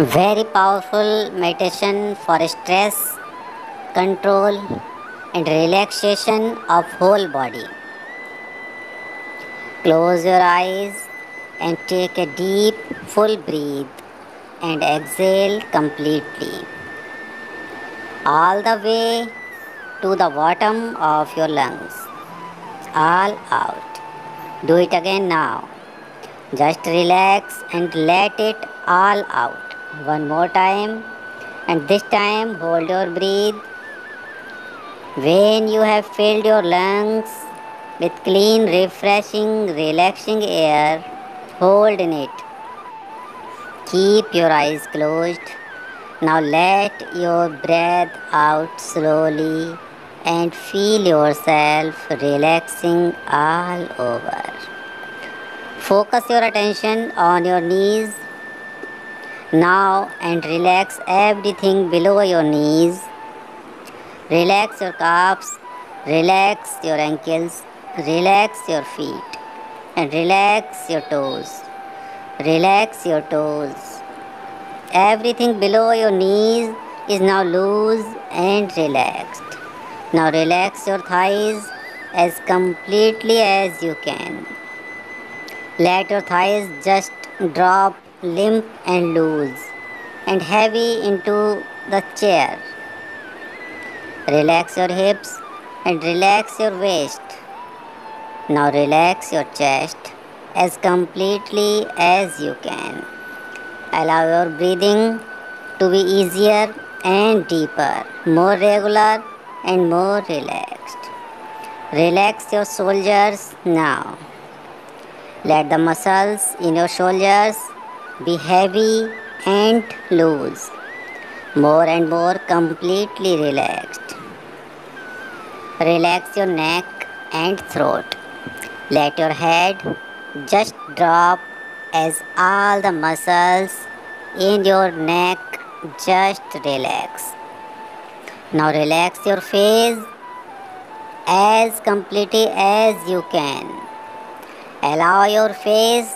Very powerful meditation for stress control and relaxation of whole body. Close your eyes and take a deep full breath and exhale completely all the way to the bottom of your lungs. All out. Do it again now. Just relax and let it all out. One more time, and this time hold your breath. When you have filled your lungs with clean, refreshing, relaxing air, hold in it. Keep your eyes closed. Now let your breath out slowly and feel yourself relaxing all over. Focus your attention on your knees now and relax everything below your knees. Relax your calves, relax your ankles, relax your feet, and relax your toes. Relax your toes. Everything below your knees is now loose and relaxed. Now relax your thighs as completely as you can. Let your thighs just drop limp and loose and heavy into the chair. Relax your hips and relax your waist. Now relax your chest as completely as you can. Allow your breathing to be easier and deeper, more regular and more relaxed. Relax your shoulders now. Let the muscles in your shoulders be heavy and loose, more and more completely relaxed. Relax your neck and throat. Let your head just drop as all the muscles in your neck just relax. Now relax your face as completely as you can. Allow your face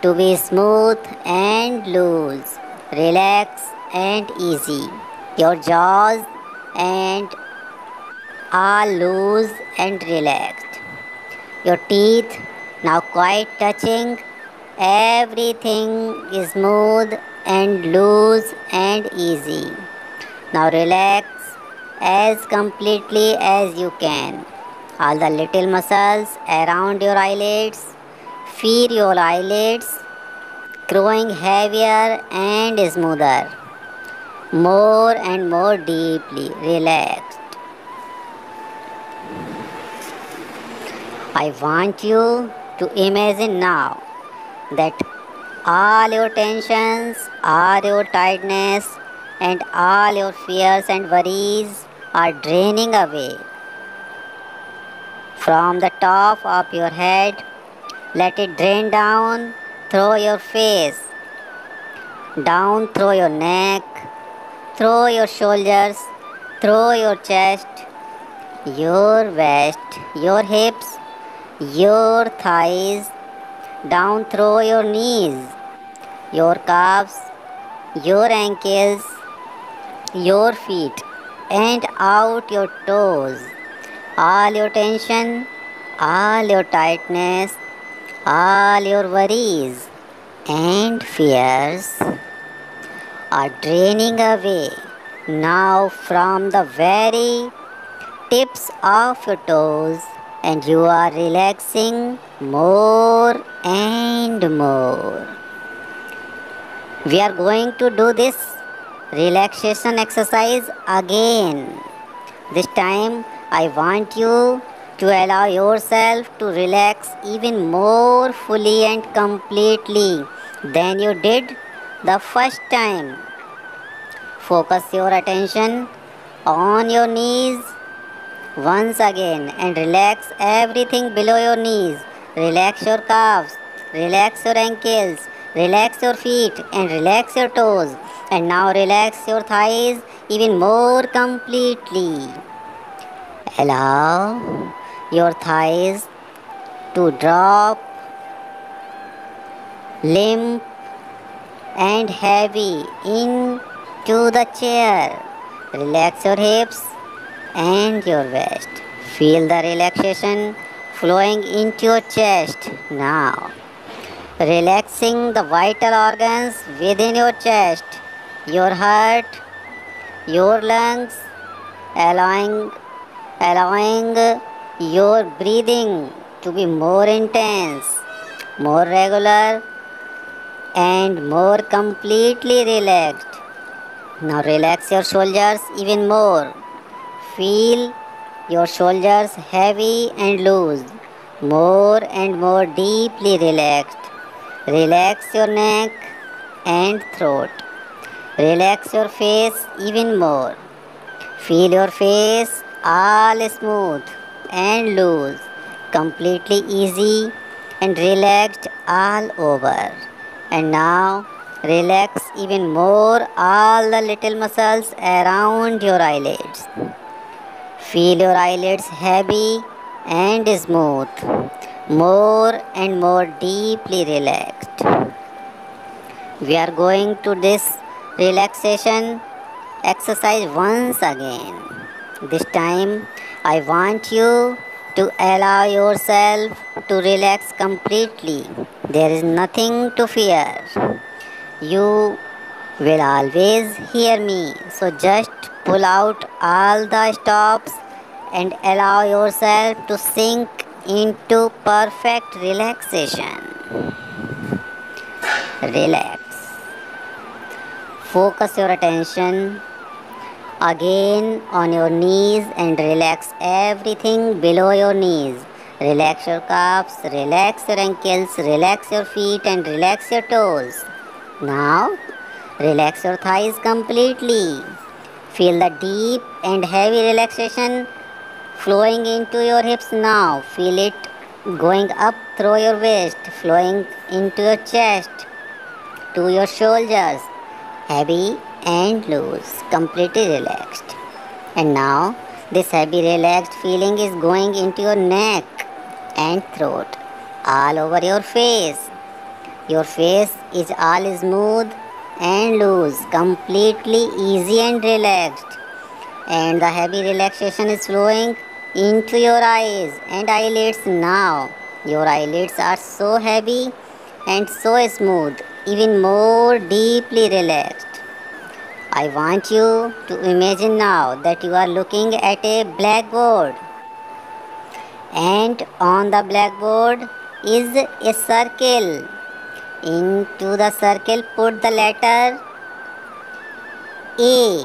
to be smooth and loose, relax and easy. Your jaws and all loose and relaxed. Your teeth now quite touching. Everything is smooth and loose and easy. Now relax as completely as you can. All the little muscles around your eyelids, feel your eyelids growing heavier and smoother, more and more deeply relaxed. I want you to imagine now that all your tensions, all your tiredness, and all your fears and worries are draining away. From the top of your head, let it drain down through your face, down through your neck, through your shoulders, through your chest, your waist, your hips, your thighs, down through your knees, your calves, your ankles, your feet, and out your toes. All your tension, all your tightness, all your worries and fears are draining away now from the very tips of your toes, and you are relaxing more and more. We are going to do this relaxation exercise again. This time I want you to allow yourself to relax even more fully and completely than you did the first time. Focus your attention on your knees once again and relax everything below your knees. Relax your calves, relax your ankles, relax your feet and relax your toes. And now relax your thighs even more completely. Allow your thighs to drop limp and heavy into the chair. Relax your hips and your waist. Feel the relaxation flowing into your chest now. Relaxing the vital organs within your chest, your heart, your lungs, allowing your breathing to be more intense, more regular, and more completely relaxed. Now relax your shoulders even more. Feel your shoulders heavy and loose, more and more deeply relaxed. Relax your neck and throat. Relax your face even more. Feel your face all smooth and loose, completely easy and relaxed all over. And now relax even more all the little muscles around your eyelids. Feel your eyelids heavy and smooth, more and more deeply relaxed. We are going to this relaxation exercise once again. This time I want you to allow yourself to relax completely. There is nothing to fear. You will always hear me. So just pull out all the stops and allow yourself to sink into perfect relaxation. Relax. Focus your attention again on your knees and relax everything below your knees. Relax your calves, relax your ankles, relax your feet and relax your toes. Now, relax your thighs completely. Feel the deep and heavy relaxation flowing into your hips now. Feel it going up through your waist, flowing into your chest, to your shoulders, heavy and loose, completely relaxed. And now, this heavy relaxed feeling is going into your neck and throat, all over your face. Your face is all smooth and loose, completely easy and relaxed. And the heavy relaxation is flowing into your eyes and eyelids now. Your eyelids are so heavy and so smooth, even more deeply relaxed. I want you to imagine now that you are looking at a blackboard, and on the blackboard is a circle. Into the circle put the letter A.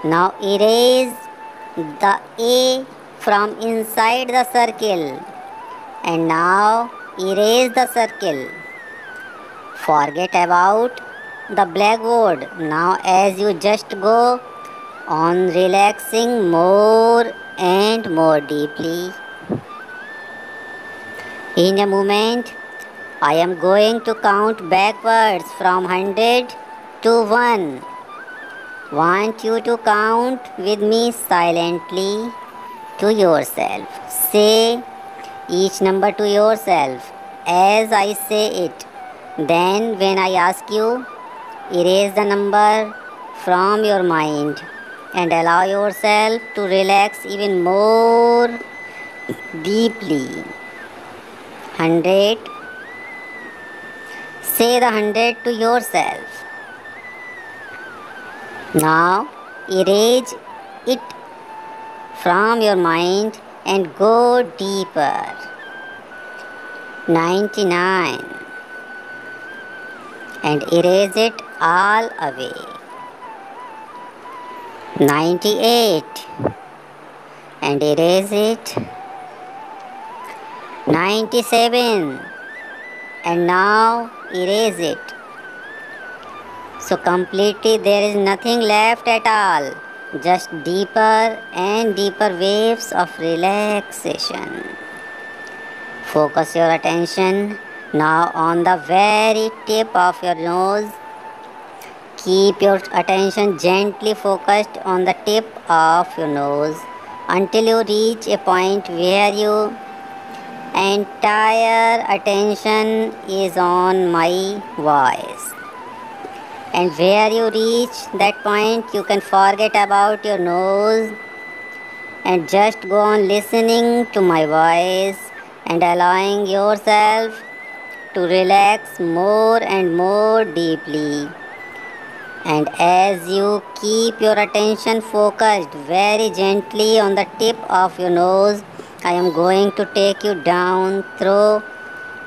Now erase the A from inside the circle, and now erase the circle. Forget about the blackboard now as you just go on relaxing more and more deeply. In a moment, I am going to count backwards from 100 to 1. Want you to count with me silently to yourself. Say each number to yourself as I say it. Then when I ask you, erase the number from your mind and allow yourself to relax even more deeply. 100. Say the 100 to yourself. Now erase it from your mind and go deeper. 99. And erase it all away. 98. And erase it. 97. And now erase it. So completely there is nothing left at all. Just deeper and deeper waves of relaxation. Focus your attention now on the very tip of your nose. Keep your attention gently focused on the tip of your nose until you reach a point where you Entire attention is on my voice. And where you reach that point, you can forget about your nose and just go on listening to my voice and allowing yourself to relax more and more deeply. And as you keep your attention focused very gently on the tip of your nose, I am going to take you down through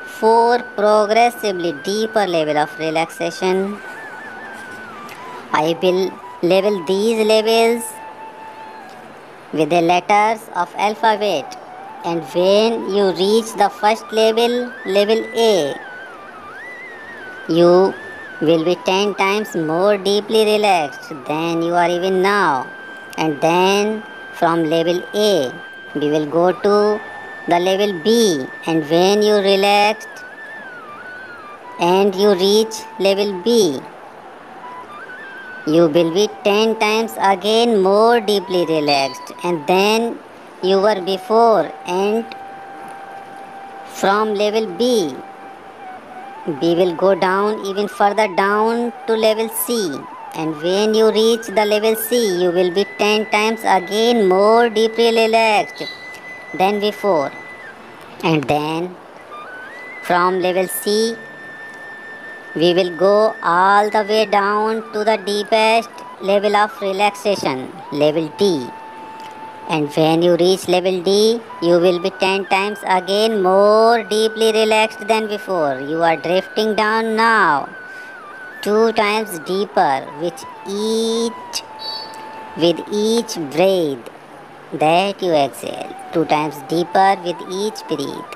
four progressively deeper level of relaxation. I will label these levels with the letters of alphabet, and when you reach the first level, level A, you will be 10 times more deeply relaxed than you are even now. And then from level A, we will go to the level B, and when you relaxed and you reach level B, you will be 10 times again more deeply relaxed and then you were before. And from level B, we will go down even further down to level C. And when you reach the level C, you will be 10 times again more deeply relaxed than before. And then from level C, we will go all the way down to the deepest level of relaxation, level D. And when you reach level D, you will be 10 times again more deeply relaxed than before. You are drifting down now, 2 times deeper with each breath that you exhale, 2 times deeper with each breath.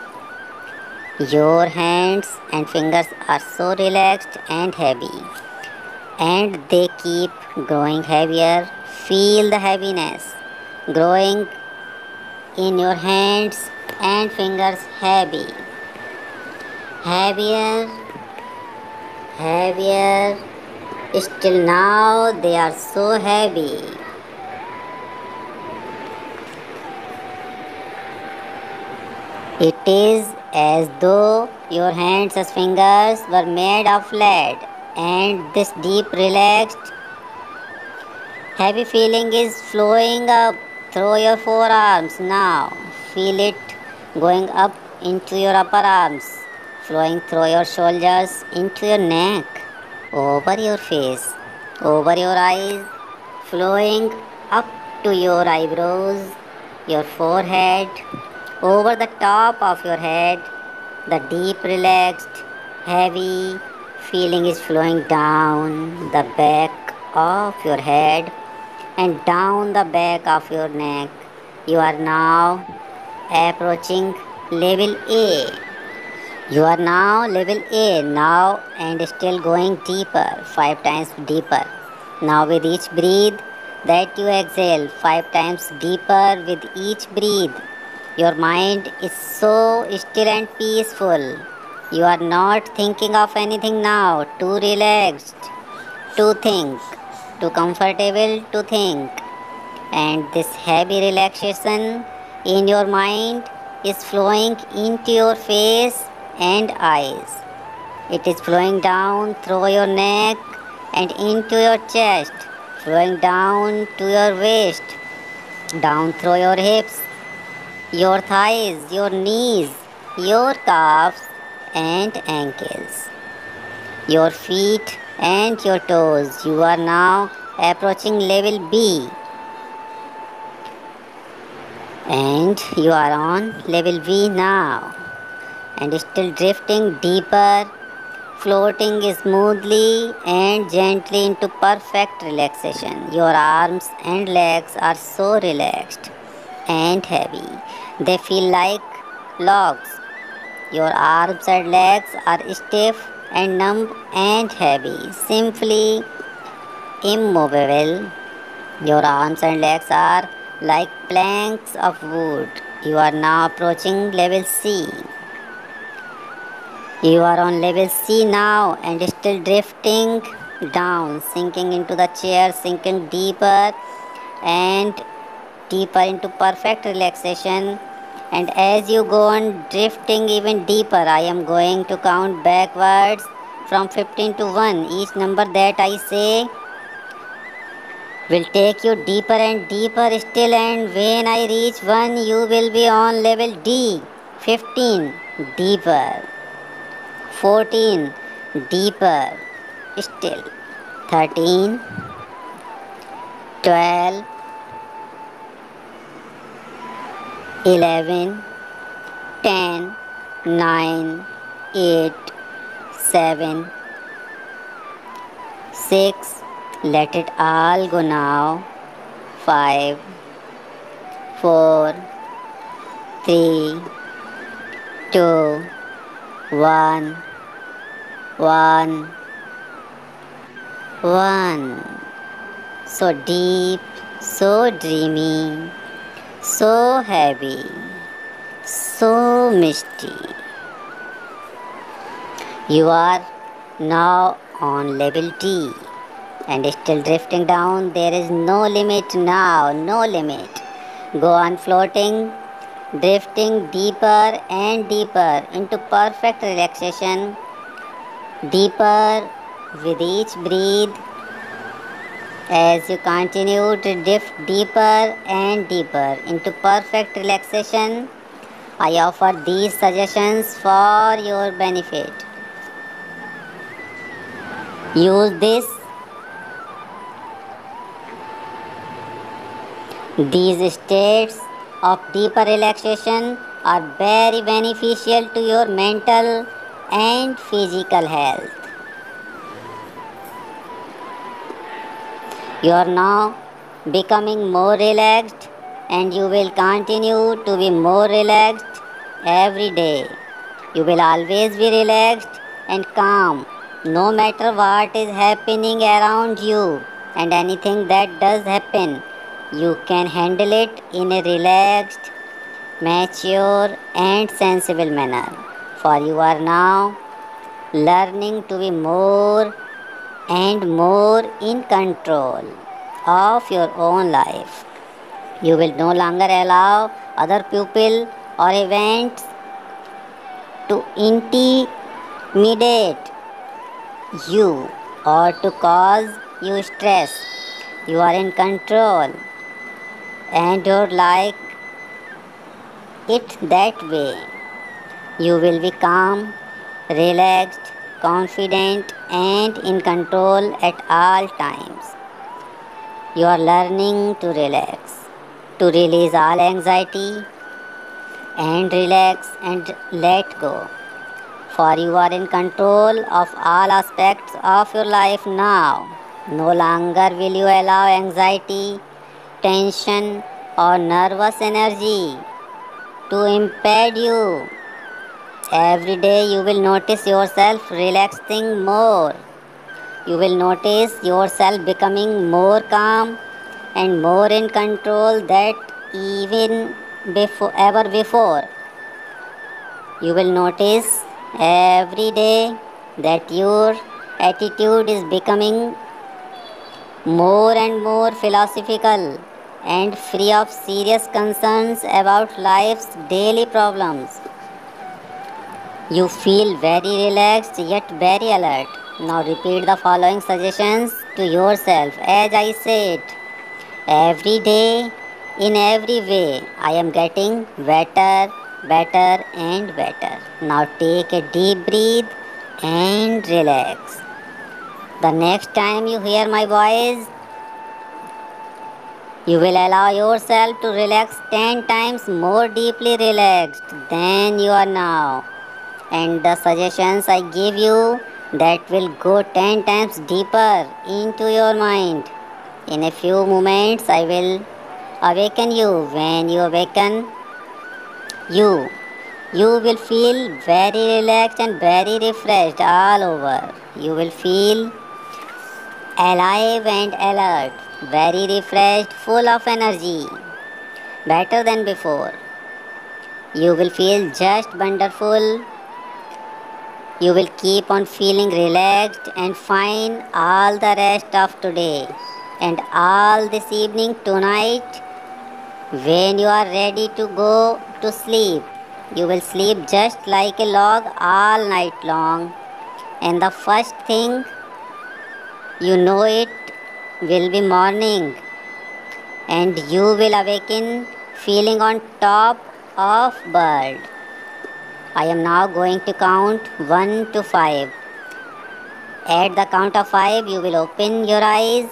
Your hands and fingers are so relaxed and heavy, and they keep growing heavier. Feel the heaviness growing in your hands and fingers, heavy, heavier, heavier. Still now they are so heavy. It is as though your hands and fingers were made of lead, and this deep, relaxed, heavy feeling is flowing up through your forearms now. Feel it going up into your upper arms, flowing through your shoulders into your neck, over your face, over your eyes, flowing up to your eyebrows, your forehead, over the top of your head. The deep, relaxed, heavy feeling is flowing down the back of your head and down the back of your neck. You are now approaching level A. You are now level A now and still going deeper, 5 times deeper. Now with each breath that you exhale, 5 times deeper with each breath. Your mind is so still and peaceful. You are not thinking of anything now, too relaxed to think, too comfortable to think. And this heavy relaxation in your mind is flowing into your face and eyes. It is flowing down through your neck and into your chest, flowing down to your waist, down through your hips, your thighs, your knees, your calves and ankles, your feet and your toes. You are now approaching level B. And you are on level B now, and still drifting deeper, floating smoothly and gently into perfect relaxation. Your arms and legs are so relaxed and heavy. They feel like logs. Your arms and legs are stiff and numb and heavy, simply immovable. Your arms and legs are like planks of wood. You are now approaching level C. You are on level C now and still drifting down, sinking into the chair, sinking deeper and deeper into perfect relaxation And as you go on drifting even deeper, I am going to count backwards from 15 to 1. Each number that I say will take you deeper and deeper still, and when I reach 1 you will be on level D. 15, deeper. 14, deeper still. 13, 12, 11, 10, 9, 8, 7, 6, let it all go now. 5, 4, 3, 2, 1, 1, 1. So deep, so dreamy, so heavy, so misty. You are now on level D and still drifting down. There is no limit now, no limit. Go on floating, drifting deeper and deeper into perfect relaxation, deeper with each breath. As you continue to drift deeper and deeper into perfect relaxation, I offer these suggestions for your benefit. Use this. These states of deeper relaxation are very beneficial to your mental and physical health. You are now becoming more relaxed, and you will continue to be more relaxed every day. You will always be relaxed and calm no matter what is happening around you, and anything that does happen, you can handle it in a relaxed, mature and sensible manner. For you are now learning to be more and more in control of your own life. You will no longer allow other people or events to intimidate you or to cause you stress. You are in control and you like it that way. You will be calm, relaxed, confident and in control at all times. You are learning to relax, to release all anxiety and relax and let go. For you are in control of all aspects of your life now. No longer will you allow anxiety, tension or nervous energy to impede you. Every day you will notice yourself relaxing more. You will notice yourself becoming more calm and more in control than ever before. You will notice every day that your attitude is becoming more and more philosophical and free of serious concerns about life's daily problems. You feel very relaxed yet very alert. Now repeat the following suggestions to yourself as I said. Every day, in every way, I am getting better, better and better. Now take a deep breath and relax. The next time you hear my voice, you will allow yourself to relax 10 times more deeply relaxed than you are now. And the suggestions I give you that will go 10 times deeper into your mind. In a few moments I will awaken you. When you awaken, you will feel very relaxed and very refreshed all over. You will feel alive and alert, very refreshed, full of energy, better than before. You will feel just wonderful. You will keep on feeling relaxed and fine all the rest of today and all this evening tonight When you are ready to go to sleep, you will sleep just like a log all night long. And the first thing you know it will be morning, and you will awaken feeling on top of bird. I am now going to count 1 to 5. At the count of 5, you will open your eyes,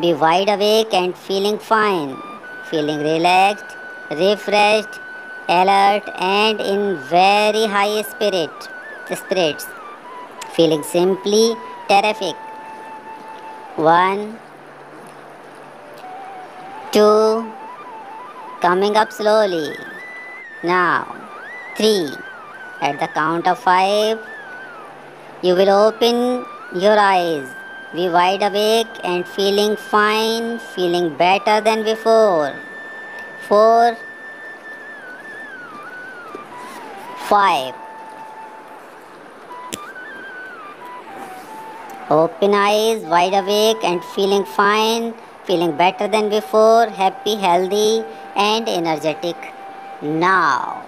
be wide awake and feeling fine, feeling relaxed, refreshed, alert, and in very high spirits, feeling simply terrific. 1, 2, coming up slowly. Now, 3. At the count of 5, you will open your eyes, be wide awake and feeling fine, feeling better than before. 4, 5. Open eyes, wide awake and feeling fine, feeling better than before, happy, healthy and energetic. Now,